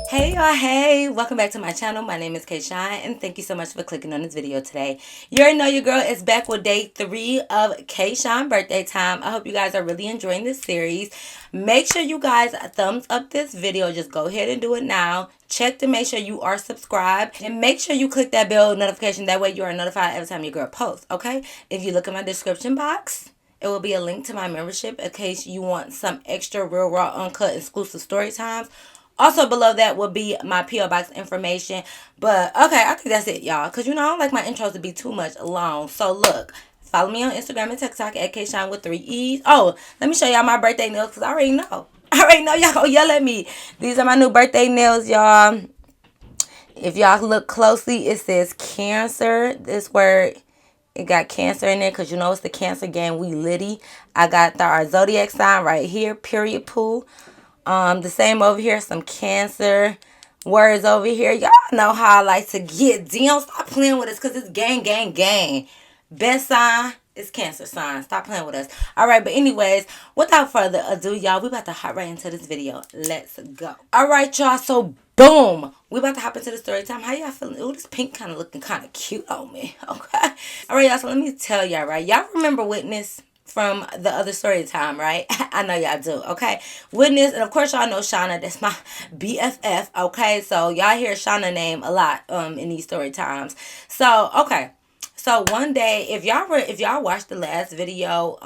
Hey y'all, hey, welcome back to my channel. My name is Kayshawn and thank you so much for clicking on this video today. You already know your girl is back with day 3 of Kayshawn birthday time. I hope you guys are really enjoying this series. Make sure you guys thumbs up this video. Just go ahead and do it now. Check to make sure you are subscribed and make sure you click that bell notification. That way you are notified every time your girl posts, okay? If you look in my description box, it will be a link to my membership in case you want some extra real, raw, uncut, exclusive story times. Also below that will be my P.O. Box information. But, okay, I think that's it, y'all. Because, I don't like my intros to be too much long. So, look, follow me on Instagram and TikTok at Kshine with 3 E's. Oh, let me show y'all my birthday nails because I already know. Y'all gonna yell at me. These are my new birthday nails, y'all. If y'all look closely, it says Cancer. This word, it got Cancer in there because it's the Cancer game. We litty. I got our zodiac sign right here, period, poo. The same over here, some Cancer words over here. Y'all know how I like to get down. Stop playing with us because it's gang, gang, gang. Best sign is Cancer sign. Stop playing with us. Alright, but anyways, without further ado, y'all, we about to hop right into this video. Let's go. Alright, y'all, so boom. We about to hop into the story time. How y'all feeling? Ooh, this pink kind of looking kind of cute on me. Okay. Alright, y'all, so let me tell y'all, right? Y'all remember Witness from the other story time, right? I know y'all do, okay? Witness, and of course y'all know Shauna. That's my BFF, okay? So y'all hear Shauna name a lot in these story times. So, okay. So one day, if y'all watched the last video,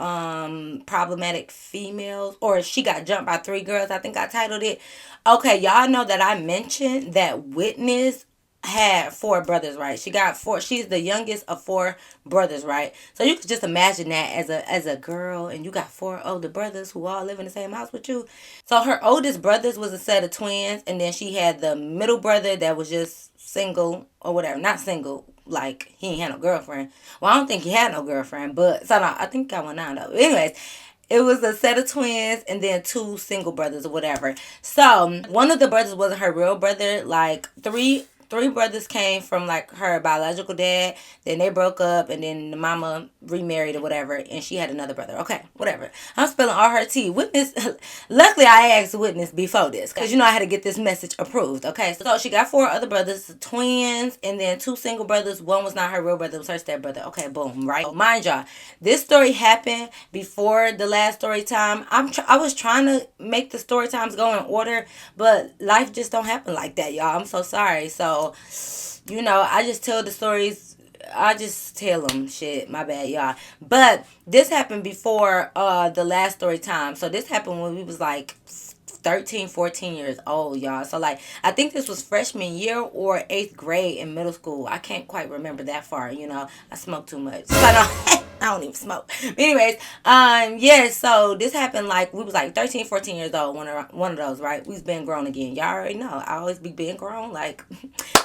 problematic females, or she got jumped by 3 girls, I think I titled it. Okay, y'all know that I mentioned that Witness had 4 brothers, right? She got 4. She's the youngest of 4 brothers, right? So you could just imagine that as a girl, and you got 4 older brothers who all live in the same house with you. So her oldest brothers was a set of twins, and then she had the middle brother that was just single or whatever. Not single, like he ain't had no girlfriend. Well, I don't think he had no girlfriend, but so no, I think I went on though. Anyways, it was a set of twins and then 2 single brothers or whatever. So one of the brothers wasn't her real brother. Like three brothers came from like her biological dad. Then they broke up, and then the mama remarried or whatever, and she had another brother. Okay, whatever. I'm spilling all her tea. Witness. Luckily, I asked Witness before this because I had to get this message approved. Okay, so she got 4 other brothers, twins, and then 2 single brothers. One was not her real brother; it was her stepbrother. Okay, boom. Right. Mind y'all, this story happened before the last story time. I was trying to make the story times go in order, but life just don't happen like that, y'all. I'm so sorry. So, I just tell the stories. I just tell them shit. My bad, y'all. But this happened before the last story time. So this happened when we was like 13, 14 years old, y'all. So, like, I think this was freshman year or 8th grade in middle school. I can't quite remember that far, I smoke too much. So, I don't even smoke. But anyways, yeah, so this happened like, we was like 13, 14 years old, one of those, right? We've been grown again. Y'all already know. I always be being grown. Like,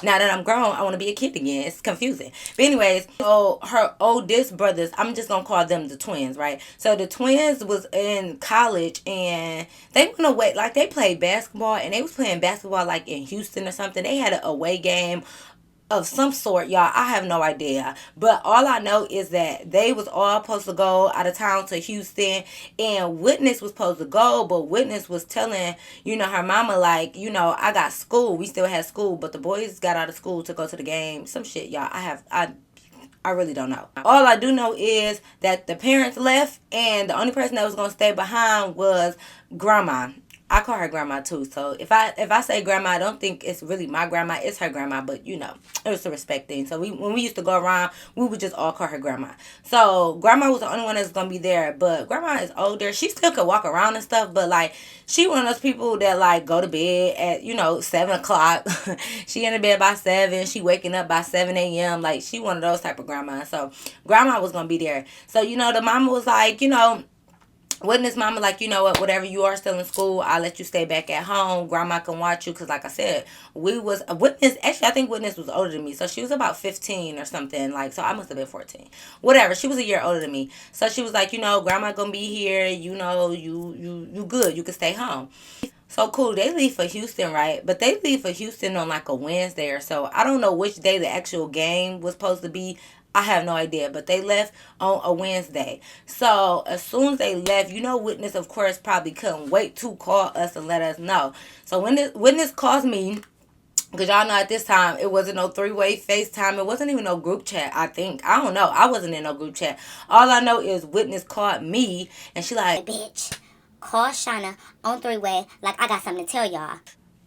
now that I'm grown, I want to be a kid again. It's confusing. But anyways, so her oldest brothers, I'm just going to call them the twins, right? So the twins was in college, and they went away, like, they played basketball, and they was playing basketball like in Houston or something. They had an away game of some sort, y'all. I have no idea, but all I know is that they was all supposed to go out of town to Houston, and Witness was supposed to go, but Witness was telling her mama, like, I got school. We still had school, but the boys got out of school to go to the game. Some shit, y'all. I really don't know. All I do know is that the parents left, and the only person that was gonna stay behind was grandma. I call her grandma too. So if I say grandma, I don't think it's really my grandma. It's her grandma, but it was a respect thing. So when we used to go around, we would just all call her grandma. So grandma was the only one that's gonna be there. But grandma is older. She still could walk around and stuff. But like, she one of those people that like go to bed at 7 o'clock. She in the bed by 7. She waking up by 7 a.m. Like, she one of those type of grandma. So grandma was gonna be there. So the mama was like, Witness mama, like, whatever, you are still in school, I'll let you stay back at home. Grandma can watch you. Because, like I said, Witness, actually, I think Witness was older than me. So, she was about 15 or something. Like, so I must have been 14. Whatever. She was a year older than me. So, she was like, Grandma gonna be here. You good. You can stay home. So cool. They leave for Houston, right? But they leave for Houston on like a Wednesday or so. I don't know which day the actual game was supposed to be. I have no idea, but they left on a Wednesday. So as soon as they left, witness of course probably couldn't wait to call us and let us know. So when this witness calls me, because y'all know at this time it wasn't no three-way FaceTime. It wasn't even no group chat, I think. I don't know. I wasn't in no group chat. All I know is witness called me and she like, bitch, call Shauna on three-way. Like, I got something to tell y'all.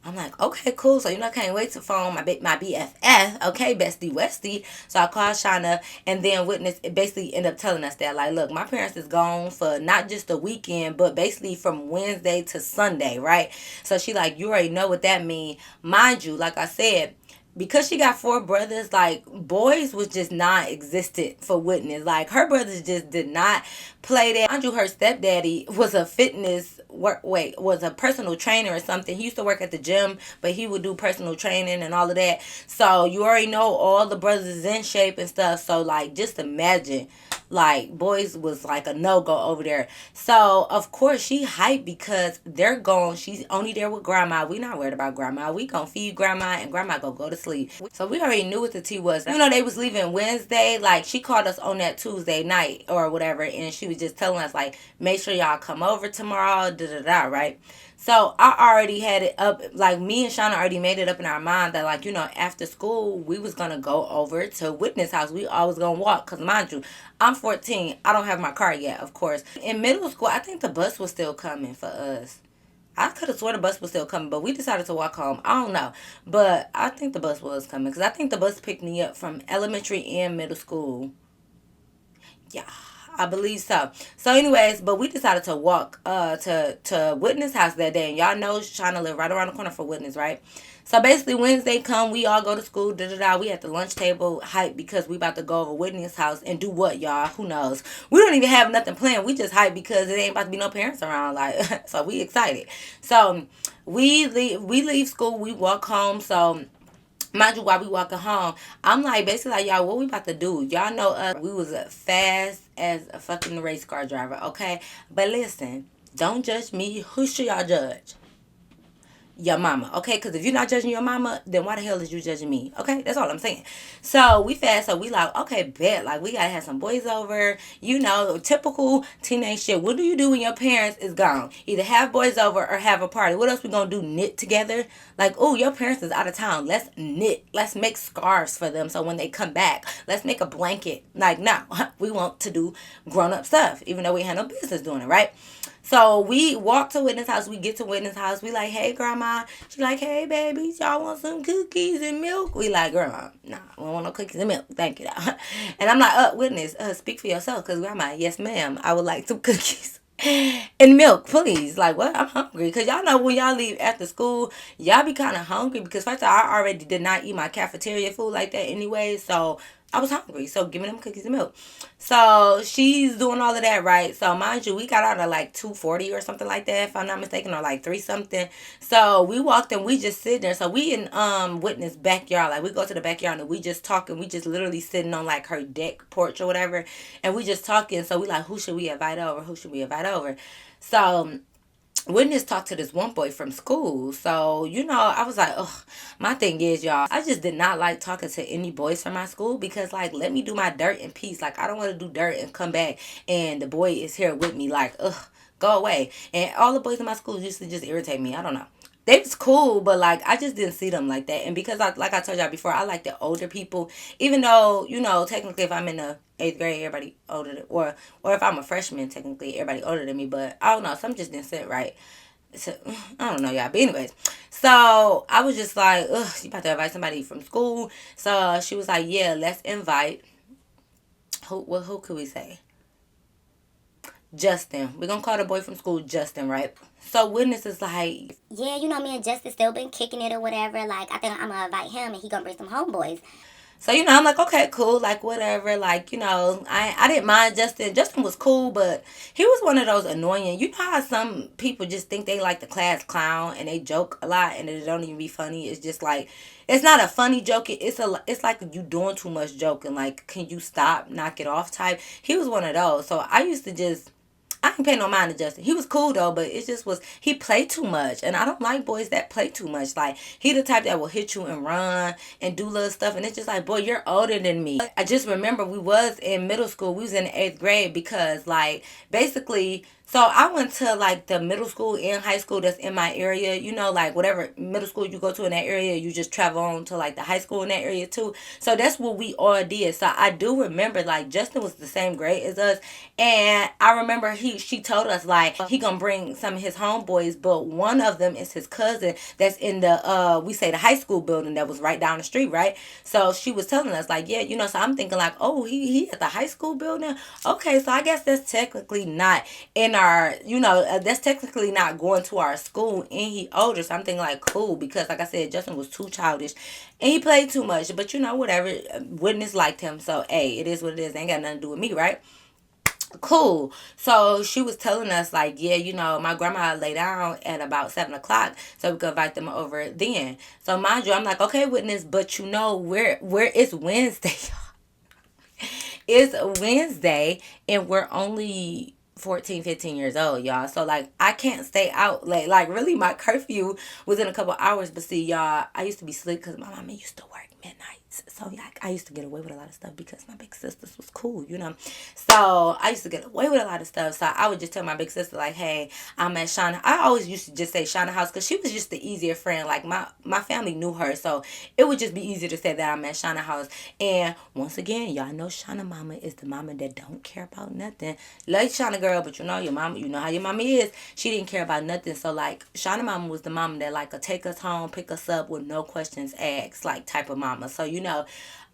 I'm like, okay, cool. So, I can't wait to phone my BFF. Okay, bestie Westie. So I called Shauna, and then witness it basically ended up telling us that, like, look, my parents is gone for not just the weekend, but basically from Wednesday to Sunday, right? So she like, you already know what that mean. Mind you, like I said, because she got four brothers, like boys was just non-existent for witness. Like her brothers just did not play that. Mind you, her stepdaddy was a was a personal trainer or something. He used to work at the gym, but he would do personal training and all of that. So you already know all the brothers is in shape and stuff. So like, just imagine, like boys was like a no-go over there. So of course she hyped because they're gone. She's only there with grandma. We not worried about grandma. We gonna feed grandma and grandma gonna go to sleep. So we already knew what the tea was. They was leaving Wednesday. Like she called us on that Tuesday night or whatever, and she was just telling us like, make sure y'all come over tomorrow, right? So I already had it up, like me and Shauna already made it up in our mind that like, after school, we was going to go over to Witness house. We always going to walk because mind you, I'm 14. I don't have my car yet, of course. In middle school, I think the bus was still coming for us. I could have sworn the bus was still coming, but we decided to walk home. I don't know. But I think the bus was coming because I think the bus picked me up from elementary and middle school. Yeah, I believe so. So, anyways, but we decided to walk to Witness house that day, and y'all know Shauna live right around the corner for Witness, right? So basically, Wednesday come, we all go to school. We at the lunch table, hype because we about to go over Witness house and do what, y'all? Who knows? We don't even have nothing planned. We just hype because it ain't about to be no parents around, like so we excited. So we leave school, we walk home. So mind you, while we walking home, I'm like, basically like, y'all, what we about to do? Y'all know us. We was fast as a fucking race car driver, okay? But listen, don't judge me. Who should y'all judge? Your mama, okay? Because if you're not judging your mama, then why the hell is you judging me? Okay, that's all I'm saying. So we fast, so we like, okay, bet, like we gotta have some boys over, typical teenage shit. What do you do when your parents is gone? Either have boys over or have a party. What else we gonna do? Knit together? Like, oh, your parents is out of town. Let's knit. Let's make scarves for them so when they come back, let's make a blanket. Like, no, we want to do grown up stuff, even though we had no business doing it, right? So we walk to Witness house. We get to Witness house. We like, hey, grandma. She like, hey, babies, y'all want some cookies and milk? We like, grandma, nah, we don't want no cookies and milk. Thank you. And I'm like, Witness, speak for yourself. Because grandma, yes, ma'am, I would like some cookies and milk, please. Like, what? I'm hungry. Because y'all know when y'all leave after school, y'all be kind of hungry. Because first of all, I already did not eat my cafeteria food like that anyway. So I was hungry. So give me them cookies and milk. So she's doing all of that, right? So mind you, we got out at like 2:40 or something like that, if I'm not mistaken, or like 3 something. So we walked and we just sitting there. So we in Witness backyard. Like we go to the backyard and we just talking. We just literally sitting on like her deck porch or whatever. And we just talking. So we like, who should we invite over? Who should we invite over? So Witness talked to this one boy from school. So, I was like, ugh, my thing is, y'all, I just did not like talking to any boys from my school because, like, let me do my dirt in peace. Like, I don't want to do dirt and come back and the boy is here with me. Like, ugh, go away. And all the boys in my school used to just irritate me. I don't know. They was cool, but like I just didn't see them like that. And because like I told y'all before, I like the older people. Even though technically, if I'm in the 8th grade, everybody older than, or if I'm a freshman, technically everybody older than me. But I don't know, some just didn't sit right. So I don't know, y'all. But anyways, so I was just like, ugh, you about to invite somebody from school? So she was like, yeah, let's invite. Who could we say? Justin. We're gonna call the boy from school Justin, right? So Witness is like, yeah, me and Justin still been kicking it or whatever. Like, I think I'm gonna invite him and he gonna bring some homeboys. So, I'm like, okay, cool, like, whatever, like, I didn't mind Justin. Justin was cool, but he was one of those annoying, how some people just think they like the class clown and they joke a lot and it don't even be funny. It's just like, it's not a funny joke. It's like you doing too much joking. Like, can you stop, knock it off type. He was one of those. So I used to just, I ain't paying no mind to Justin. He was cool though, but it just was, he played too much. And I don't like boys that play too much. Like, he the type that will hit you and run and do little stuff. And it's just like, boy, you're older than me. I just remember we was in middle school. We was in the 8th grade because, like, basically, so I went to like the middle school and high school that's in my area. You know, like whatever middle school you go to in that area, you just travel on to like the high school in that area too. So that's what we all did. So I do remember like Justin was the same grade as us, and I remember she told us like he gonna bring some of his homeboys, but one of them is his cousin that's in the we say the high school building that was right down the street, right? So she was telling us like, yeah, you know. So I'm thinking like, oh, he at the high school building. Okay, so I guess that's technically not in our, you know, that's technically not going to our school, and he older. So I'm thinking like, cool, because like I said, Justin was too childish and he played too much. But you know, whatever. Witness liked him, so hey, it is what it is. They ain't got nothing to do with me, right? Cool. So she was telling us like, yeah, you know, my grandma lay down at about 7 o'clock, so we could invite them over then. So mind you, I'm like, okay, Witness, but you know, where it's Wednesday. It's Wednesday, and we're only 14, 15 years old, y'all. So like I can't stay out late. Like really my curfew was in a couple hours. But see, y'all, I used to be asleep because my mama used to work midnights. So like I used to get away with a lot of stuff because my big sisters was cool, you know. So I used to get away with a lot of stuff. So I would just tell my big sister like, hey, I'm at Shauna. I always used to just say Shauna house because she was just the easier friend. Like my family knew her, so it would just be easier to say that I'm at Shauna house. And once again, y'all know Shauna mama is the mama that don't care about nothing. Like Shauna girl, but you know your mama, you know how your mama is. She didn't care about nothing. So like Shauna mama was the mama that like could take us home, pick us up with no questions asked, like type of mama. So you know,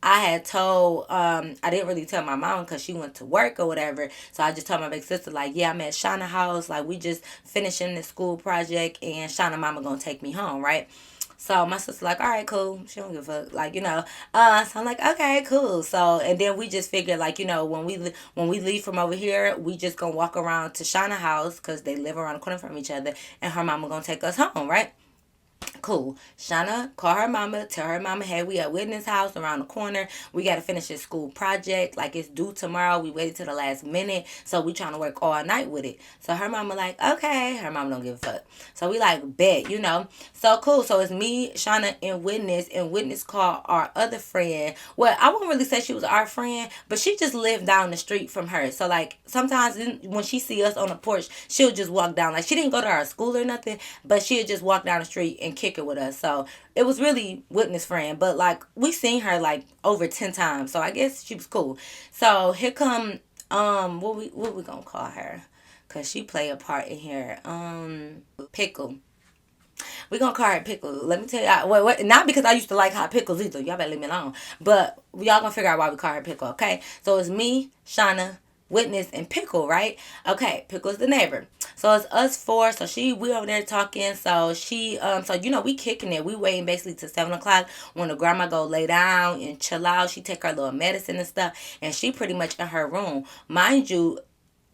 I had told, I didn't really tell my mom because she went to work or whatever. So I just told my big sister, like, yeah, I'm at Shauna house. Like, we just finishing the school project and Shauna mama gonna take me home, right? So my sister like, all right, cool. She don't give a fuck, like, you know. So I'm like, okay, cool. So and then we just figured like, you know, when we leave from over here, we just gonna walk around to Shauna house because they live around the corner from each other, and her mama gonna take us home, right? Cool. Shauna call her mama, tell her mama, hey, we at Witness house around the corner. We got to finish this school project. Like, it's due tomorrow. We waited till the last minute. So we trying to work all night with it. So her mama like, okay. Her mama don't give a fuck. So we like, bet, you know. So cool. So it's me, Shauna, and Witness. And Witness called our other friend. Well, I won't really say she was our friend, but she just lived down the street from her. So like sometimes when she see us on the porch, she'll just walk down. Like she didn't go to our school or nothing, but she'll just walk down the street and kick it with us. So it was really Witness friend, but like we seen her like over 10 times. So I guess she was cool. So here come what we gonna call her? Cause she play a part in here. Pickle. We gonna call her Pickle. Let me tell you, not because I used to like hot pickles either. Y'all better leave me alone. But y'all gonna figure out why we call her Pickle, okay? So it's me, Shauna, Witness, and Pickle, right? Okay, Pickle's the neighbor. So it's us four. So we over there talking. So so you know, we kicking it. We waiting basically till 7 o'clock when the grandma go lay down and chill out. She take her little medicine and stuff, and she pretty much in her room. Mind you,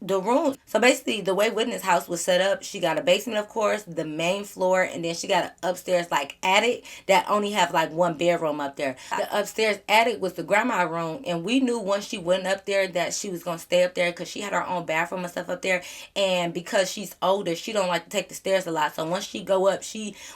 the room, so basically the way Witness house was set up, she got a basement, of course, the main floor, and then she got an upstairs like attic that only have like one bedroom up there. The upstairs attic was the grandma room, and we knew once she went up there that she was gonna stay up there because she had her own bathroom and stuff up there. And because she's older, she don't like to take the stairs a lot, so once she go up,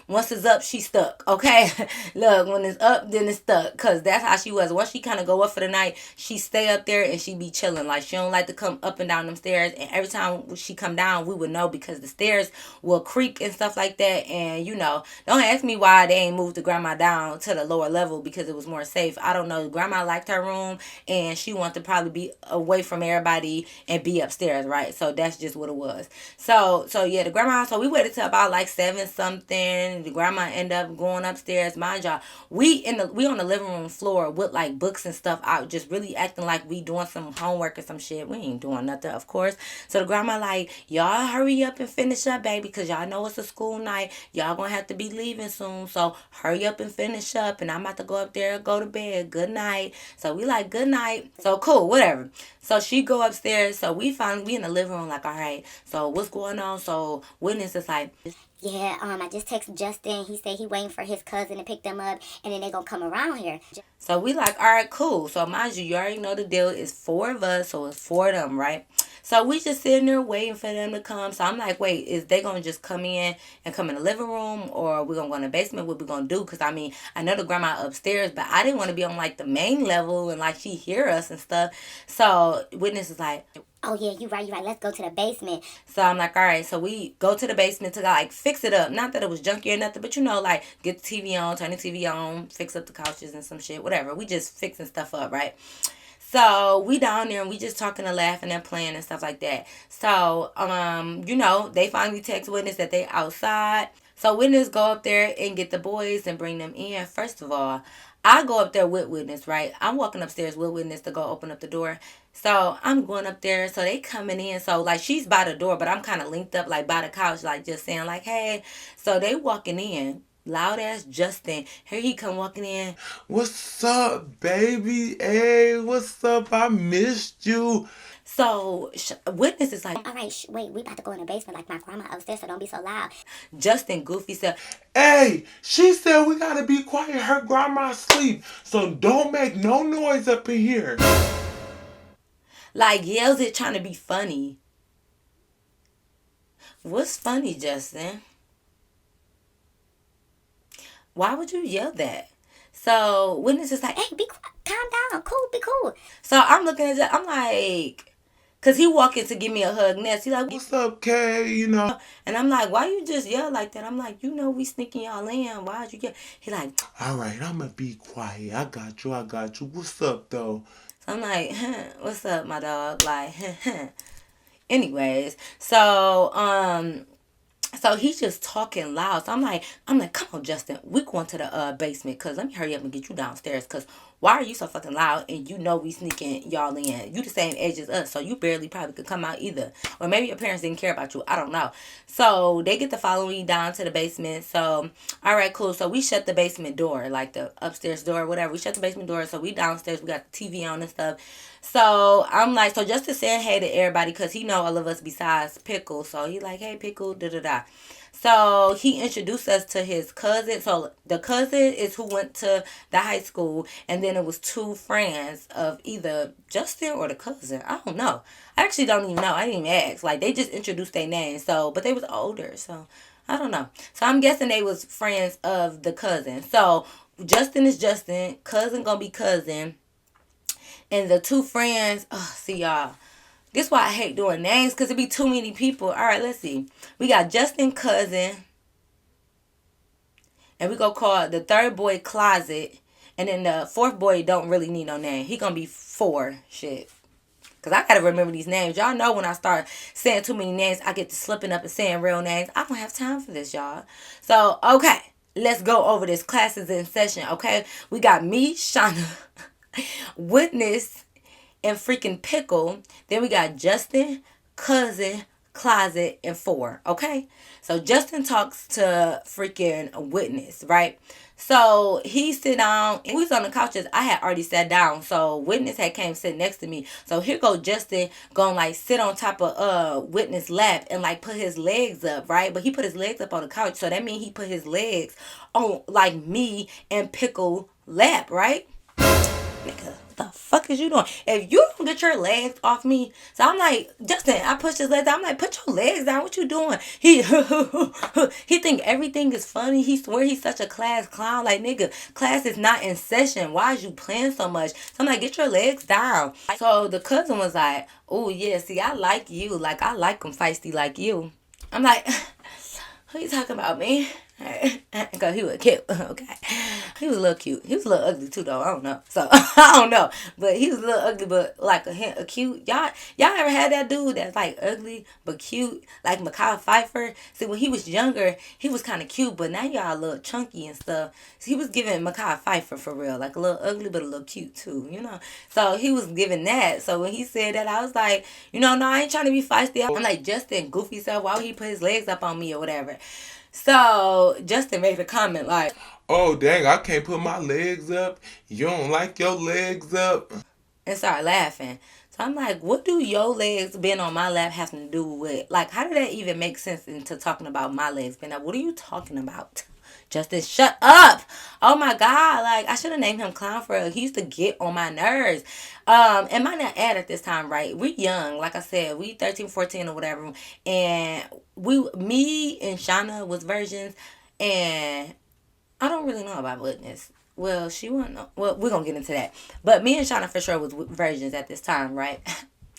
once it's up, she stuck, okay? Look, when it's up, then it's stuck, because that's how she was. Once she kind of go up for the night, she stay up there and she be chilling. Like she don't like to come up and down them stairs. And every time she come down, we would know because the stairs will creak and stuff like that. And you know, don't ask me why they ain't moved the grandma down to the lower level because it was more safe. I don't know. Grandma liked her room and she wanted to probably be away from everybody and be upstairs, right? So that's just what it was. So yeah, the grandma. So we waited till about like 7 something. The grandma ended up going upstairs. Mind y'all, we on the living room floor with like books and stuff out, just really acting like we doing some homework or some shit. We ain't doing nothing, of course. So the grandma like, y'all hurry up and finish up, baby, because y'all know it's a school night. Y'all gonna have to be leaving soon. So hurry up and finish up. And I'm about to go up there and go to bed. Good night. So we like, good night. So cool, whatever. So she go upstairs. So we in the living room like, all right, so what's going on? So Witness is like, Yeah, I just texted Justin. He said he waiting for his cousin to pick them up, and then they gonna come around here. so we like, all right, cool. So mind you, you already know the deal. It's 4 of us, so it's 4 of them, right? So we just sitting there waiting for them to come. So I'm like, wait, is they gonna just come in and come in the living room, or we gonna go in the basement? What we gonna do? Because I mean, I know the grandma upstairs, but I didn't want to be on like the main level and like she hear us and stuff. So witness is like, oh yeah, you right, let's go to the basement. so I'm like, all right. So we go to the basement to like fix it up. Not that it was junky or nothing, but you know, like get the TV on, turn the TV on, fix up the couches and some shit, whatever. We just fixing stuff up, right? So we down there and we just talking and laughing and playing and stuff like that. So you know, they finally text witness that they outside. So witness go up there and get the boys and bring them in. First of all, I go up there with witness, right? I'm walking upstairs with witness to go open up the door. So I'm going up there. So they coming in. So like she's by the door, but I'm kind of linked up like by the couch, like just saying like, hey. So they walking in. Loud ass Justin. Here he come walking in. What's up, baby? Hey, what's up? I missed you. So witness is like, All right, wait, we about to go in the basement like my grandma upstairs, so don't be so loud. Justin Goofy said, Hey, she said we gotta be quiet. Her grandma asleep, so don't make no noise up in here. like yells it trying to be funny. What's funny, Justin? Why would you yell that? So witness is like, Hey, be quiet, calm down, cool, be cool. so I'm looking at that. I'm like, cause he walked in to give me a hug next. He like, What's up, Kay? You know. and I'm like, why you just yell like that? I'm like, you know, we sneaking y'all in. Why'd you yell? He like, All right, I'ma be quiet. I got you. I got you. What's up, though? so I'm like, what's up, my dog? Like, anyways, so he's just talking loud. So I'm like, come on, Justin, we going to the basement, cause let me hurry up and get you downstairs. Cause why are you so fucking loud? And you know we sneaking y'all in. You the same age as us, so you barely probably could come out either. Or maybe your parents didn't care about you. I don't know. So they get to follow me down to the basement. So all right, cool. So we shut the basement door, like the upstairs door, whatever. We shut the basement door. So we downstairs. We got the TV on and stuff. So I'm like, so Justin saying hey to everybody because he know all of us besides Pickle. So he like, hey Pickle, da da da. So he introduced us to his cousin. So the cousin is who went to the high school, and then it was two friends of either Justin or the cousin. I don't know. I actually don't even know. I didn't even ask. Like they just introduced their names. So, but they was older. So I don't know. So I'm guessing they was friends of the cousin. So Justin is Justin. Cousin gonna be cousin. And the two friends, oh, see y'all. This is why I hate doing names, because it be too many people. All right, let's see. We got Justin Cousin. And we going to call the third boy Closet. And then the fourth boy don't really need no name. He going to be 4. Shit. Because I got to remember these names. Y'all know when I start saying too many names, I get to slipping up and saying real names. I don't have time for this, y'all. So, okay. Let's go over this. Class is in session, okay? We got me, Shauna, Witness, and freaking Pickle. Then we got Justin, Cousin, Closet, and 4. Okay? So Justin talks to freaking Witness, right? So he sit down. And we was on the couches. I had already sat down. So Witness had came sit next to me. So here go Justin going like sit on top of Witness lap and like put his legs up, right? But he put his legs up on the couch. So that means he put his legs on like me and Pickle lap, right? Nigga, what the fuck is you doing? If you don't get your legs off me, so I'm like, Justin, I pushed his legs down. I'm like, put your legs down. What you doing? He he think everything is funny. He swear he's such a class clown. Like, nigga, class is not in session. Why is you playing so much? So I'm like, get your legs down. So the cousin was like, oh yeah, see, I like you. Like, I like them feisty like you. I'm like, who you talking about, man? Because he was cute. Okay. He was a little cute. He was a little ugly too, though. I don't know. So, I don't know. But he was a little ugly, but like a cute. Y'all ever had that dude that's like ugly, but cute? Like Mekhi Phifer? See, when he was younger, he was kind of cute, but now y'all a little chunky and stuff. So he was giving Mekhi Phifer for real. Like a little ugly, but a little cute too, you know? So, he was giving that. So, when he said that, I was like, you know, no, I ain't trying to be feisty. I'm like, Justin, goofy self, why would he put his legs up on me or whatever? So, Justin made a comment like, Oh, dang, I can't put my legs up. You don't like your legs up? and started laughing. So I'm like, what do your legs being on my lap having to do with, like, how did that even make sense into talking about my legs being up? What are you talking about? Justin, shut up. Oh my God. Like, I should have named him Clown for real. He used to get on my nerves. And might not add at this time, right? We young. Like I said, we 13, 14 or whatever. And me and Shauna was virgins. And I don't really know about Witness. Well, she wouldn't know. Well, we're going to get into that. But me and Shauna for sure was virgins at this time, right?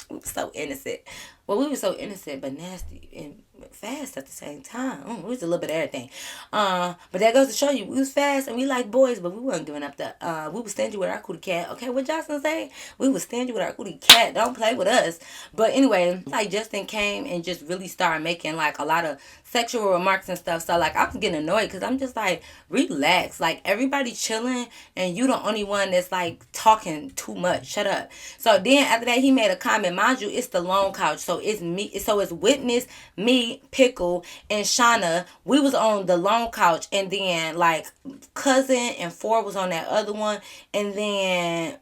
We were so innocent. Well, we were so innocent but nasty and fast at the same time. We was a little bit of everything. But that goes to show you, we was fast and we like boys, but we weren't giving up the. We was stingy with our cootie cat. Okay, what Johnson say? We was stingy with our cootie cat. Don't play with us. But anyway, like Justin came and just really started making like a lot of sexual remarks and stuff. So like I was getting annoyed because I'm just like, relax. Like everybody chilling and you the only one that's like talking too much. Shut up. So then after that he made a comment. Mind you, it's the lone couch. So it's me. So it's Witness, me, Pickle, and Shauna. We was on the lone couch, and then like Cousin and Four was on that other one, and then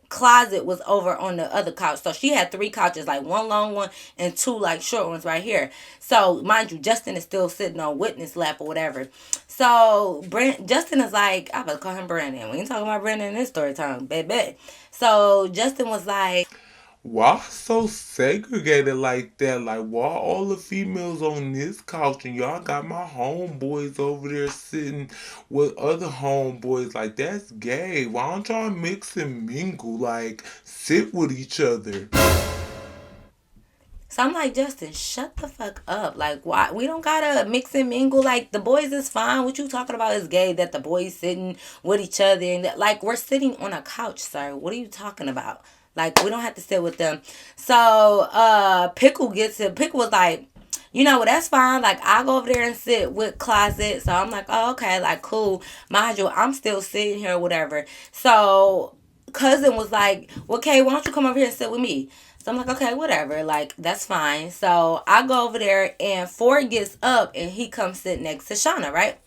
Closet was over on the other couch. So she had 3 couches, like one long one and 2 like short ones right here. So mind you, Justin is still sitting on Witness lap or whatever. So Justin is like, I better call him Brandon. We ain't talking about Brandon in this story time, baby. So Justin was like, why so segregated like that? Like, why all the females on this couch and y'all got my homeboys over there sitting with other homeboys? Like, that's gay. Why don't y'all mix and mingle? Like, sit with each other. so I'm like, Justin, shut the fuck up. Like, why? We don't gotta mix and mingle. Like, the boys is fine. What you talking about is gay that the boys sitting with each other. And that, like, we're sitting on a couch, sir. What are you talking about? Like, we don't have to sit with them. So, Pickle gets it. Pickle was like, you know what, that's fine. Like, I'll go over there and sit with Closet. So I'm like, oh, okay, like, cool. Mind you, I'm still sitting here or whatever. So Cousin was like, well, okay, why don't you come over here and sit with me? So I'm like, okay, whatever. Like, that's fine. So I go over there and Ford gets up and he comes sit next to Shauna, right?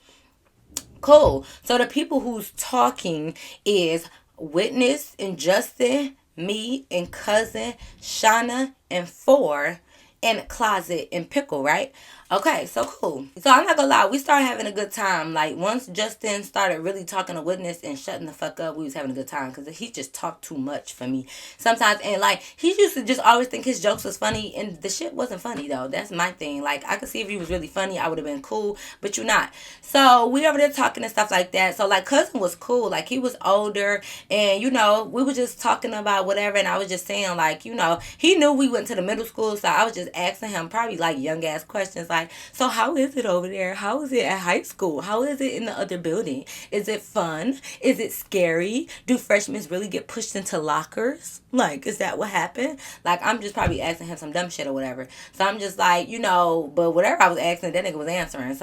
Cool. So the people who's talking is Witness and Justin, me and Cousin, Shauna and Four, and Closet and Pickle, right? Okay, so cool. So I'm not gonna lie, we started having a good time. Like, once Justin started really talking to Witness and shutting the fuck up, we was having a good time because he just talked too much for me sometimes. And like, he used to just always think his jokes was funny, and the shit wasn't funny though. That's my thing. Like, I could see if he was really funny, I would have been cool, but you're not. So we over there talking and stuff like that. So like, Cousin was cool. Like, he was older, and you know, we were just talking about whatever, and I was just saying, like, you know, he knew we went to the middle school, so I was just asking him probably like young ass questions like, so how is it over there? How is it at high school? How is it in the other building? Is it fun? Is it scary? Do freshmen really get pushed into lockers? Like, is that what happened? Like, I'm just probably asking him some dumb shit or whatever. So I'm just like, you know, but whatever I was asking, that nigga was answering.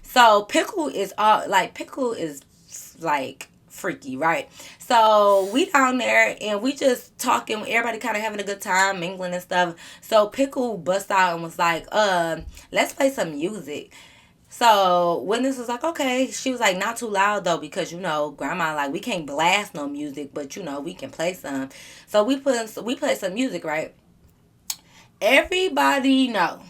So Pickle is like freaky, right? So we down there and we just talking, everybody kind of having a good time, mingling and stuff. So Pickle bust out and was like, let's play some music. So Witness was like, okay. She was like, not too loud though, because you know, grandma, like, we can't blast no music, but you know, we can play some. So we play some music, right? Everybody know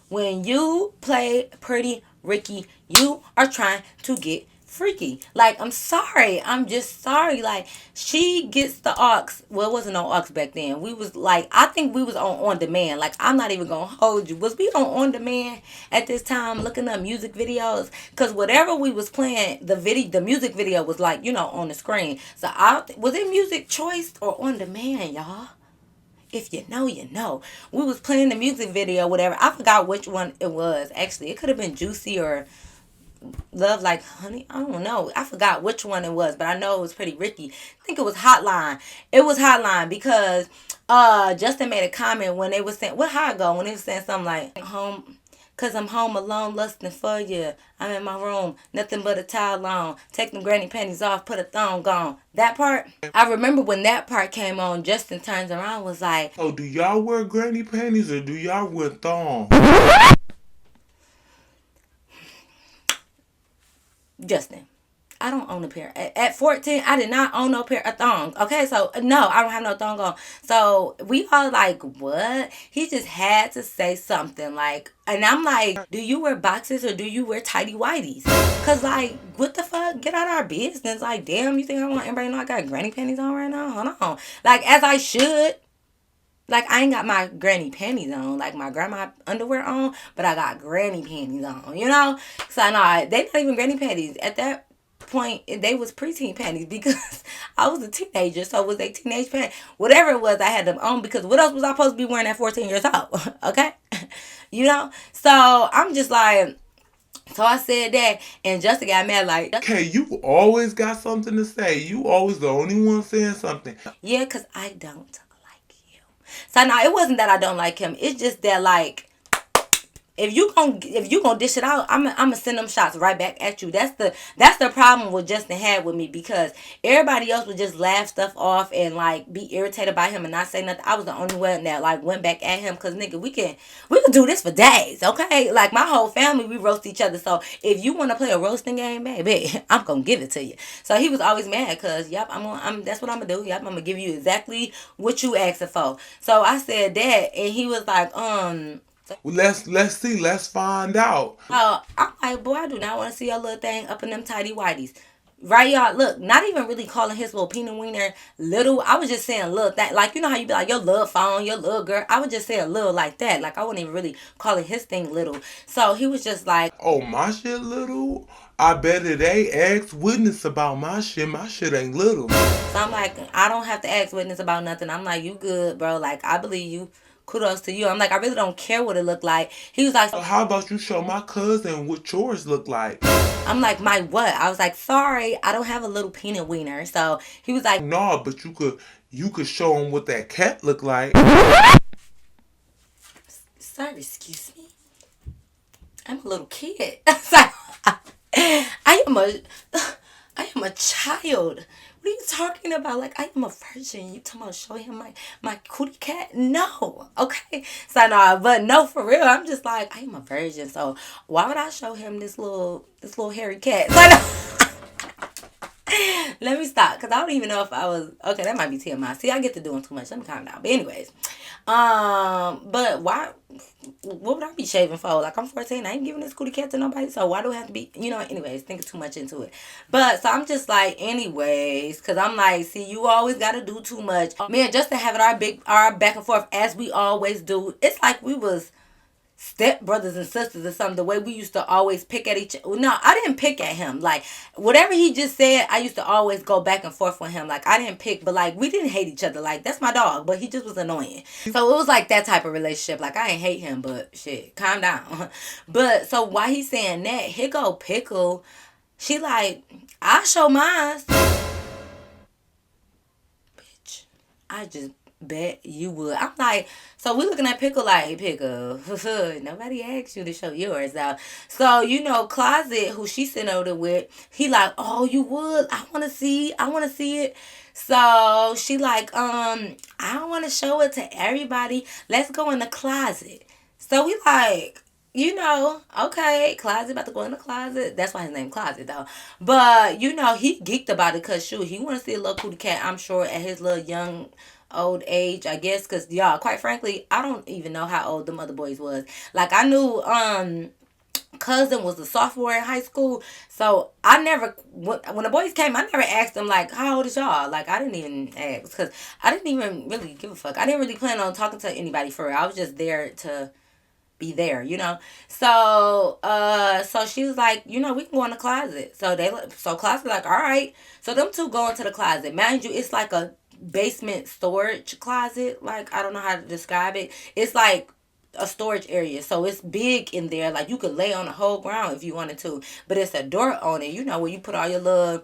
when you play Pretty Ricky, you are trying to get freaky. Like, I'm sorry. I'm just sorry. Like, she gets the aux. Well, it wasn't no aux back then. We was like, I think we was on demand. Like, I'm not even gonna hold you. Was we on demand at this time looking up music videos? Because whatever we was playing, the music video was like, you know, on the screen. So was it music choice or on demand, y'all? If you know, you know. We was playing the music video, whatever. I forgot which one it was. Actually, it could have been Juicy or Love Like Honey. I don't know. I forgot which one it was, but I know it was Pretty Ricky. I think it was Hotline. It was Hotline because Justin made a comment when they was saying, how it go? When they was saying something like, home, cause I'm home alone lusting for you. I'm in my room, nothing but a towel on. Take them granny panties off, put a thong on. That part, I remember when that part came on, Justin turns around and was like, Oh, do y'all wear granny panties or do y'all wear thongs? Justin, I don't own a pair. At 14, I did not own no pair of thongs. Okay, so no, I don't have no thong on. So we all like, what? He just had to say something like, and I'm like, do you wear boxes or do you wear tighty whities? Cause like, what the fuck? Get out of our business. Like, damn, you think I want everybody to know I got granny panties on right now? Hold on. Like, as I should. Like, I ain't got my granny panties on, like my grandma underwear on, but I got granny panties on, you know? So, no, they not even granny panties. At that point, they was preteen panties because I was a teenager, so it was a teenage panties. Whatever it was, I had them on because what else was I supposed to be wearing at 14 years old? Okay? You know? So, I'm just like, so I said that, and Justin got mad like, Okay, you always got something to say. You always the only one saying something. yeah, because I don't like you. So, no, it wasn't that I don't like him. It's just that, like, if you gonna dish it out, I'm gonna send them shots right back at you. That's the problem with Justin had with me because everybody else would just laugh stuff off and like be irritated by him and not say nothing. I was the only one that like went back at him because nigga, we can do this for days, okay? Like my whole family, we roast each other. So if you want to play a roasting game, baby, I'm gonna give it to you. So he was always mad because yep, that's what I'm gonna do. Yep, I'm gonna give you exactly what you asked for. So I said that, and he was like, Well, let's see. Let's find out. I'm like, boy, I do not want to see your little thing up in them tidy whities. Right, y'all? Look, not even really calling his little peanut wiener little. I was just saying little that. Like, you know how you be like, your little phone, your little girl. I would just say a little like that. Like, I wouldn't even really calling his thing little. So he was just like, Oh, my shit little? I bet it ain't. Ask witness about my shit. My shit ain't little. so I'm like, I don't have to ask witness about nothing. I'm like, you good, bro. Like, I believe you. Kudos to you. I'm like, I really don't care what it looked like. He was like, So how about you show my cousin what yours look like? I'm like, my what? I was like, sorry, I don't have a little peanut wiener. So he was like, No, but you could show him what that cat look like. sir, excuse me. I'm a little kid. It's like, I am a I am a child. What are you talking about? Like, I am a virgin. You talking about show him my cootie cat? No. Okay. So no, but no, for real. I'm just like, I am a virgin. So why would I show him this little hairy cat? So, no. Let me stop, because I don't even know if I was okay. That might be TMI. See, I get to doing too much. Let me calm down. But anyways, but why? What would I be shaving for? Like, I'm 14. I ain't giving this cootie cat to nobody. So why do I have to be? Anyways, thinking too much into it. But so I'm just like, anyways, because I'm like, see, you always got to do too much. Man, just to have it our back and forth as we always do. It's like we was step brothers and sisters or something, the way we used to always pick at each other. No, I didn't pick at him. Like, whatever he just said, I used to always go back and forth with him. Like, I didn't pick, but like, we didn't hate each other. Like, that's my dog, but he just was annoying. So it was like that type of relationship. Like, I ain't hate him, but shit, calm down. But so why he saying that, here go Pickle. She like, I show mine. Bitch, I just bet you would. I'm like, so we looking at Pickle like, Pickle, nobody asked you to show yours out. So, Closet, who she sent over there with, he like, oh, you would? I want to see it. So she like, I don't want to show it to everybody. Let's go in the closet. So we like, okay, Closet about to go in the closet. That's why his name Closet though. But he geeked about it because shoot, he want to see a little cootie cat. I'm sure at his little young old age, I guess, because y'all, quite frankly, I don't even know how old them other boys was. Like, I knew cousin was a sophomore in high school, so I never, when the boys came, I never asked them like, how old is y'all? Like, I didn't even ask because I didn't even really give a fuck. I didn't really plan on talking to anybody for real. I was just there to be there. So she was like, we can go in the closet. So Closet like, all right. So them two go into the closet. Mind you, it's like a basement storage closet. Like, I don't know how to describe it. It's like a storage area, so it's big in there. Like, you could lay on the whole ground if you wanted to, but it's a door on it, where you put all your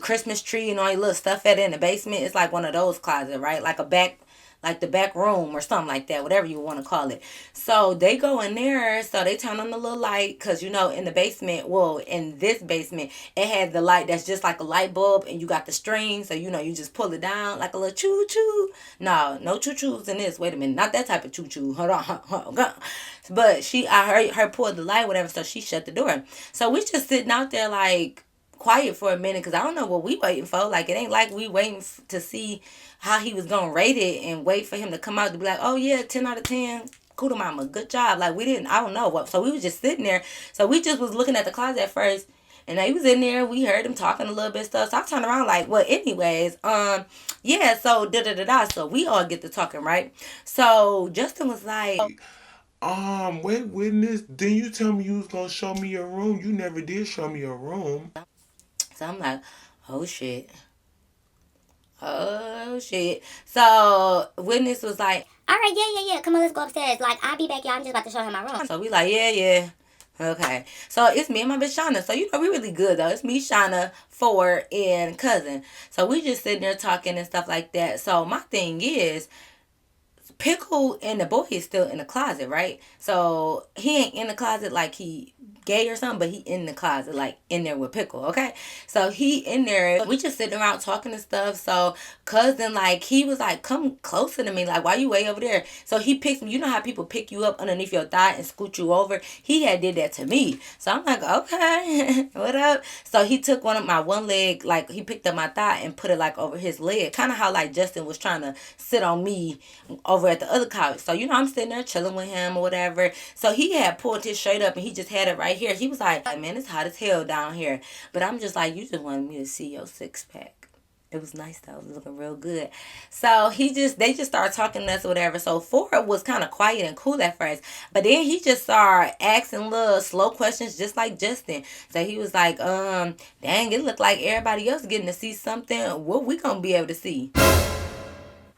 Christmas tree and all your little stuff at in the basement. It's like one of those closets, right? Like the back room or something like that, whatever you want to call it. So they go in there, so they turn on the little light, because in the basement, in this basement, it has the light that's just like a light bulb, and you got the string, so you just pull it down like a little choo-choo. No choo-choos in this. Wait a minute, not that type of choo-choo. Hold on. But I heard her pull the light, whatever, so she shut the door. So we just sitting out there like, quiet for a minute because I don't know what we waiting for. Like, it ain't like we waiting to see how he was gonna rate it and wait for him to come out to be like, oh yeah, 10 out of 10. Cool, mama, good job. Like, we didn't, I don't know what. So we was just sitting there. So we just was looking at the closet at first. And he was in there. We heard him talking a little bit stuff. So I turned around like, well, anyways, yeah. So da da da da. So we all get to talking, right? So Justin was like, Wait, witness. Didn't you tell me you was gonna show me your room? You never did show me your room. so I'm like, oh shit, oh shit. So witness was like, All right, yeah. Come on, let's go upstairs. Like, I'll be back, y'all. I'm just about to show him my room. so we like, yeah. Okay. So it's me and my bitch Shauna. So you know we really good though. It's me, Shauna, Ford, and cousin. So we just sitting there talking and stuff like that. So my thing is, Pickle and the boy is still in the closet, right? So he ain't in the closet like he gay or something, but he in the closet, like in there with Pickle, okay? So he in there. We just sitting around talking and stuff. So cousin, like, he was like, come closer to me. Like, why you way over there? So he picks me. You know how people pick you up underneath your thigh and scoot you over? He had did that to me. So I'm like, okay, what up? So he took one leg, like he picked up my thigh and put it like over his leg. Kind of how like Justin was trying to sit on me over at the other couch. So, you know, I'm sitting there chilling with him or whatever. So he had pulled his shirt up and he just had it right here. He was like, man, it's hot as hell down here. But I'm just like, you just wanted me to see your six pack. It was nice though. It was looking real good. So they just started talking to us or whatever. So Ford was kind of quiet and cool at first. But then he just started asking little slow questions just like Justin. So he was like, dang, it looked like everybody else getting to see something. What we gonna be able to see?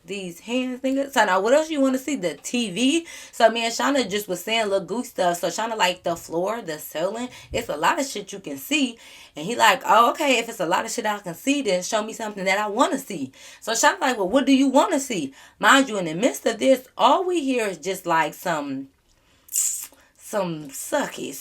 These hands, nigga. So now what else you want to see? The TV? So me and Shauna just was saying little goose stuff. So Shauna like the floor, the ceiling. It's a lot of shit you can see. And he like, oh, okay, if it's a lot of shit I can see, then show me something that I want to see. So Shauna like, well, what do you want to see? Mind you, in the midst of this, all we hear is just like some sucky,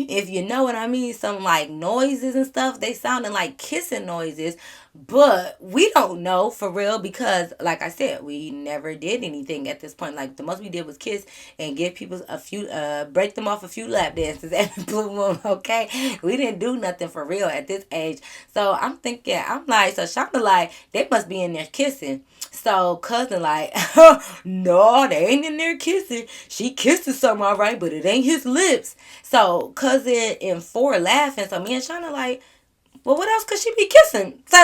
if you know what I mean. Some like noises and stuff. They sounding like kissing noises, but we don't know for real because, like I said, we never did anything at this point. Like the most we did was kiss and give people a few, break them off a few lap dances every blue moon. Okay, we didn't do nothing for real at this age. So I'm thinking, I'm like, so Shonda like, they must be in there kissing. So cousin like, no, they ain't in there kissing. She kissing something all right, but it ain't his lips. So cousin and Four laughing. So me and Shauna like, well, what else could she be kissing? So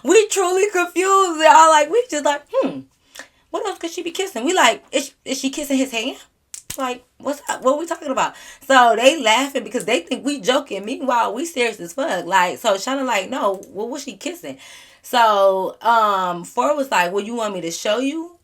we truly confused. Y'all like, we just like, what else could she be kissing? We like, is she kissing his hand? Like, what's up? What are we talking about? So they laughing because they think we joking. Meanwhile, we serious as fuck. Like, so Shauna like, no, what was she kissing? So Ford was like, well, you want me to show you?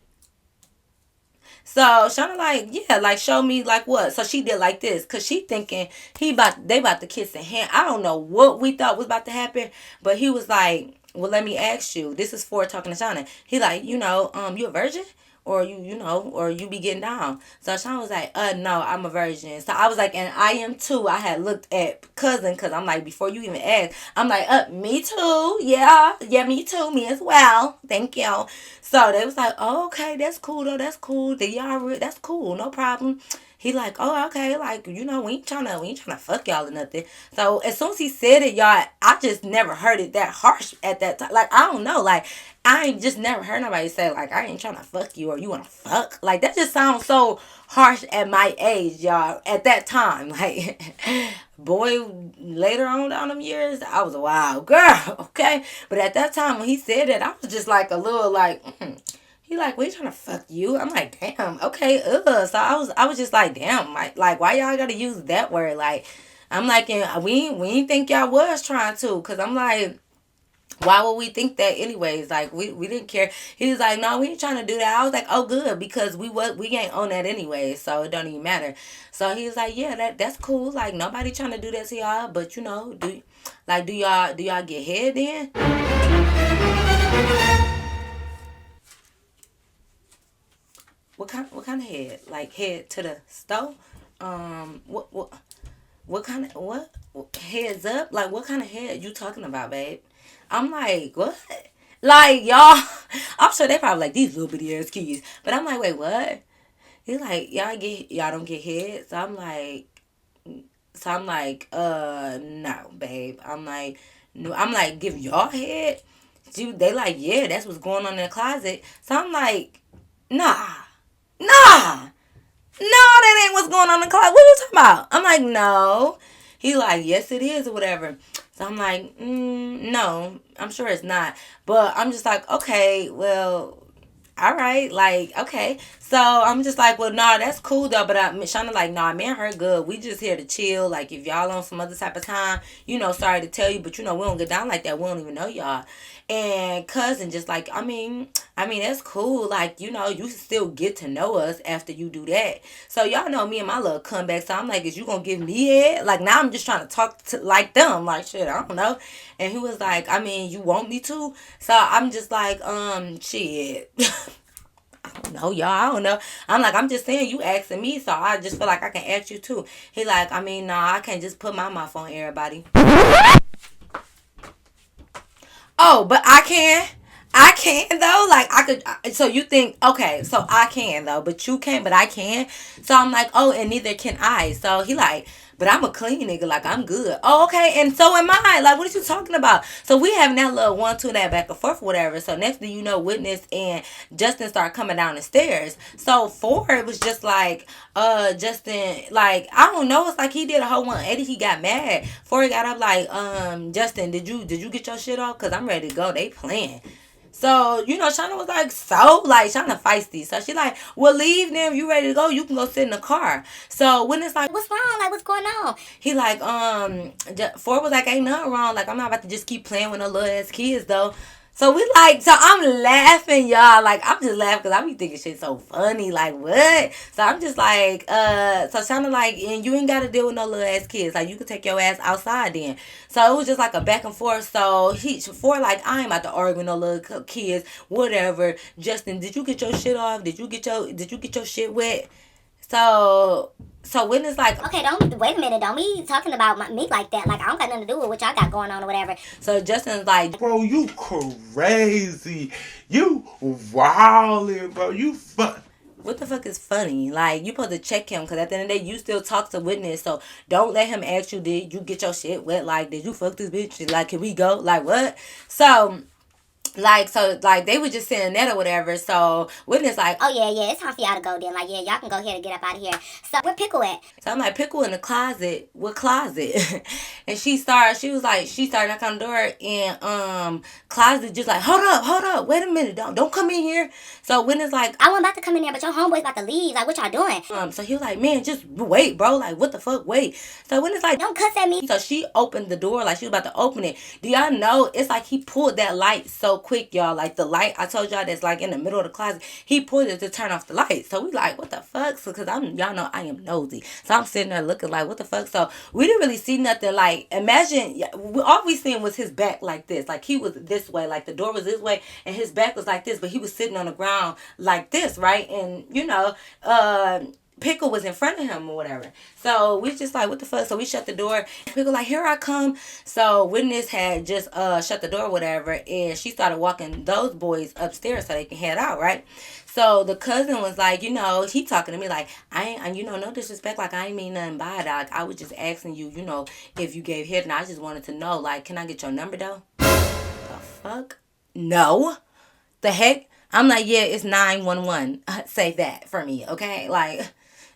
So Shauna like, yeah, like show me like what? So she did like this, cause she thinking they about to kiss in hand. I don't know what we thought was about to happen, but he was like, well, let me ask you. This is Ford talking to Shauna. He like, you a virgin? Or or you be getting down. So Sean was like, no, I'm a virgin. So I was like, and I am too. I had looked at cousin because I'm like, before you even ask, I'm like, me too. Yeah, me too. Me as well. Thank you. So they was like, oh, okay, that's cool though. That's cool. That's cool. No problem. He like, oh, okay, like, we ain't trying to fuck y'all or nothing. So as soon as he said it, y'all, I just never heard it that harsh at that time. Like, I don't know, like, I ain't just never heard nobody say, like, I ain't trying to fuck you or you want to fuck. Like, that just sounds so harsh at my age, y'all, at that time. Like, boy, later on down them years, I was a wild girl, okay? But at that time when he said it, I was just like a little like, He like, we trying to fuck you? I'm like, damn, okay, So I was just like, damn, like why y'all gotta use that word? Like, I'm like, and we ain't think y'all was trying to, cause I'm like, why would we think that anyways? Like, we didn't care. He was like, no, we ain't trying to do that. I was like, oh, good, because we ain't on that anyway, so it don't even matter. So he was like, yeah, that's cool. Like, nobody trying to do that to y'all, but do y'all get head then? What kind of head? Like head to the stove? What kind of what heads up? Like what kind of head you talking about, babe? I'm like, what? Like y'all, I'm sure they probably like these little bitty ass kids. But I'm like, wait, what? He's like, y'all don't get head. So I'm like, So I'm like, no, babe. I'm like, no. I'm like, give y'all head? They like, yeah, that's what's going on in the closet. So I'm like, nah, nah. No, that ain't what's going on in the closet. What are you talking about? I'm like, no. He like, yes, it is or whatever. So I'm like, no, I'm sure it's not. But I'm just like, okay, well, all right, like, okay. So I'm just like, well, nah, that's cool though. But Shauna like, nah, me and her good. We just here to chill. Like, if y'all on some other type of time, sorry to tell you, but we don't get down like that. We don't even know y'all. And cousin just like, I mean that's cool. Like, you still get to know us after you do that. So y'all know me and my little comeback. So I'm like, is you gonna give me head? Like now I'm just trying to talk to like them. Like shit, I don't know. And he was like, I mean, you want me to? So I'm just like, shit. I don't know, y'all. I don't know. I'm like, I'm just saying you asking me, so I just feel like I can ask you too. He like, I mean, nah, I can't just put my mouth on everybody. Oh, but I can. I can though. Like I could. So you think okay? So I can though, but you can't. But I can. So I'm like, oh, and neither can I. So he like, but I'm a clean nigga. Like I'm good. Oh, okay. And so am I. Like what are you talking about? So we having that little 1-2 that back and forth, whatever. So next thing you know, Witness and Justin start coming down the stairs. So Ford was just like, Justin, like I don't know. It's like he did a whole 180. He got mad. Ford got up like, Justin, did you get your shit off? Cause I'm ready to go. They playing. So, Shauna was like, Shauna feisty. So she like, well, leave them. You ready to go? You can go sit in the car. So when it's like, What's wrong? Like, what's going on? he like, Ford was like, ain't nothing wrong. Like, I'm not about to just keep playing with no little ass kids though. So we like, so I'm laughing, y'all. Like, I'm just laughing because I be thinking shit so funny. Like, what? So I'm just like, so Shauna like, and you ain't got to deal with no little ass kids. Like, you could take your ass outside then. So it was just like a back and forth. So Ford like, I ain't about to argue with no little kids, whatever. Justin, did you get your shit off? Did you get your shit wet? So when it's like, Okay, don't wait a minute. Don't be talking about me like that. Like I don't got nothing to do with what y'all got going on or whatever. so Justin's like, Bro, you crazy. You wildin', bro. You fun. what the fuck is funny? Like, you supposed to check him because at the end of the day, you still talk to Witness. So don't let him ask you, did you get your shit wet? Like, did you fuck this bitch? Like, can we go? Like, what? So they were just saying that or whatever. So Witness like, Oh yeah, it's time for y'all to go then. Like yeah, y'all can go ahead and get up out of here. So where Pickle at? so I'm like, Pickle in the closet. What closet? And she started knocking on the door and Closet just like, hold up, wait a minute, don't come in here. So Witness like, I wasn't about to come in there, but your homeboy's about to leave. Like what y'all doing? so he was like, man, just wait, bro. Like, what the fuck? Wait. So Witness like, Don't cuss at me. so she opened the door like she was about to open it. Do y'all know it's like he pulled that light so quick, y'all. Like the light I told y'all that's like in the middle of the closet. He pulled it to turn off the light. So we like, what the fuck? So cause y'all know I am nosy. So I'm sitting there looking like, what the fuck? So we didn't really see nothing. Like imagine all we seen was his back like this. Like he was this way. Like the door was this way and his back was like this. But he was sitting on the ground like this, right? And Pickle was in front of him or whatever. So we just like, what the fuck? So we shut the door. Pickle like, here I come. So Witness had just shut the door or whatever. And she started walking those boys upstairs so they can head out, right? So the cousin was like, he talking to me like, I ain't, no disrespect. Like, I ain't mean nothing by it. Like, I was just asking you, if you gave head. And I just wanted to know, like, can I get your number though? The fuck? No. The heck? I'm like, yeah, it's 911. Say that for me, okay? Like,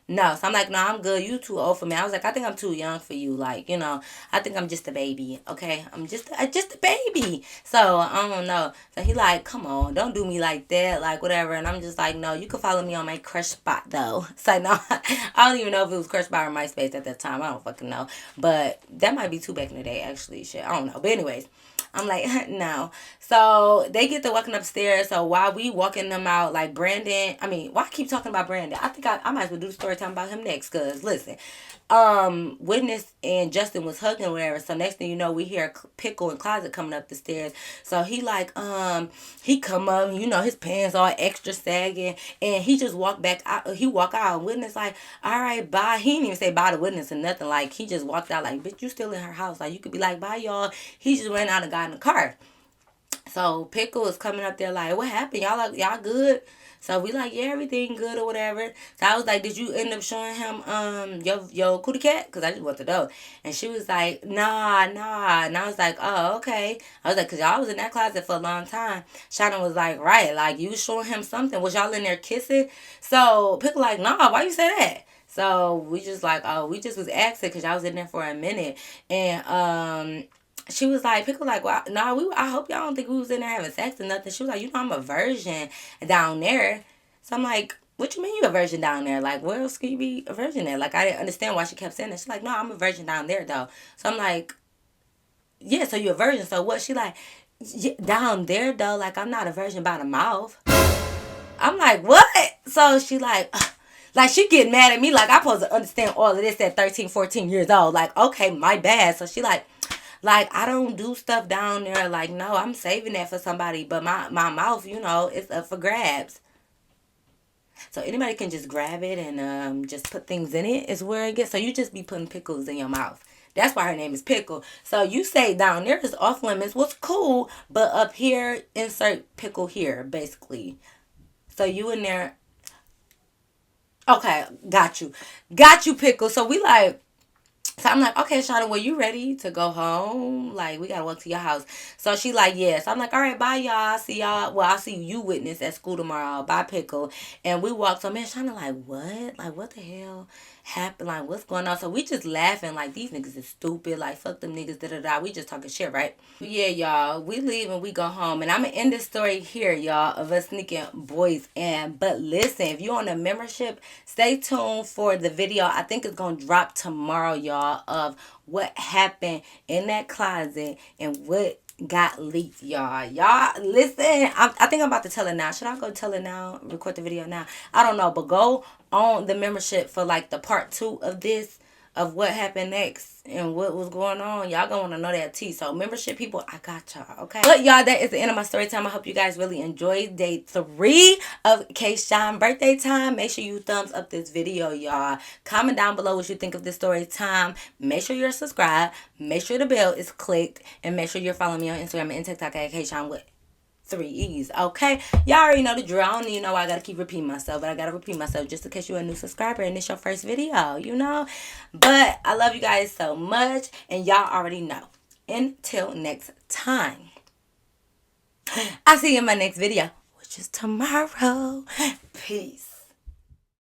no. So I'm like, no, I'm good. You too old for me. I was like, I think I'm too young for you. Like, I think I'm just a baby, okay? I'm just a baby. So, I don't know. So he like, come on, don't do me like that, like, whatever. And I'm just like, no, you can follow me on my Crush Spot, though. So, no, I don't even know if it was Crush Spot or MySpace at that time. I don't fucking know. But that might be too back in the day, actually. Shit, I don't know. But anyways. I'm like, no. So they get to walking upstairs. So while we walking them out, like why I keep talking about Brandon? I think I might as well do the story time about him next. Cause listen, Witness and Justin was hugging or whatever. So next thing you know, we hear Pickle and Closet coming up the stairs. So he like, he come up, his pants all extra sagging, and he just walked back out. He walk out, and Witness like, all right, bye. He didn't even say bye to Witness or nothing. Like he just walked out like, bitch, you still in her house. Like you could be like, bye, y'all. He just went out and got in the car. So Pickle is coming up there like, what happened? Y'all good? So we like, yeah, everything good or whatever. So I was like, did you end up showing him your cootie cat? Cause I just want to know. And she was like, nah. And I was like, oh, okay. I was like, cause y'all was in that closet for a long time. Shauna was like, right, like you showing him something. Was y'all in there kissing? So Pickle like, nah, why you say that? So we just like, oh, we just was asking because y'all was in there for a minute. And she was like, Pickle like, well, no, I hope y'all don't think we was in there having sex or nothing. She was like, you know, I'm a virgin down there. So I'm like, what you mean you a virgin down there? Like, where else can you be a virgin at? Like, I didn't understand why she kept saying that. She's like, no, I'm a virgin down there, though. So I'm like, yeah, so you a virgin. So what? She like, yeah, down there, though, like, I'm not a virgin by the mouth. I'm like, what? So she like, ugh. Like, she get mad at me like I'm supposed to understand all of this at 13, 14 years old. Like, okay, my bad. So she like, I don't do stuff down there. Like, no, I'm saving that for somebody. But my mouth, you know, it's up for grabs. So anybody can just grab it and just put things in it is where it gets. So you just be putting pickles in your mouth. That's why her name is Pickle. So you say down there is off limits, what's cool, but up here, insert pickle here, basically. So you in there. Okay, got you. Got you, Pickle. So we like, so I'm like, okay, Shauna, well, you ready to go home? Like, we gotta walk to your house. So she like, yeah. So I'm like, all right, bye, y'all. See y'all. Well, I'll see you witness at school tomorrow. Bye, Pickle. And we walked. So man, Shauna like, what? Like, what the hell happened? Like, what's going on? So we just laughing like these niggas is stupid. Like, fuck them niggas. Da da da. We just talking shit, right? Yeah, y'all. We leave and we go home. And I'm gonna end this story here, y'all, of us sneaking boys in. But listen, if you're on a membership, stay tuned for the video. I think it's gonna drop tomorrow, y'all, of what happened in that closet and what got leaked, y'all. Y'all, listen. I think I'm about to tell it now. Should I go tell it now? Record the video now? I don't know, but go on the membership for like the part 2 of this, of what happened next and what was going on. Y'all gonna want to know that tea. So membership people, I got y'all, okay? But y'all, that is the end of my story time. I hope you guys really enjoyed day 3 of K-Shine birthday time. Make sure you thumbs up this video, y'all. Comment down below what you think of this story time. Make sure you're subscribed. Make sure the bell is clicked. And make sure you're following me on Instagram and TikTok at K-Shine with 3 E's, okay? Y'all already know the drill. I don't even know why I gotta keep repeating myself, but I gotta repeat myself just in case you're a new subscriber and it's your first video, you know? But I love you guys so much, and y'all already know. Until next time, I'll see you in my next video, which is tomorrow. Peace.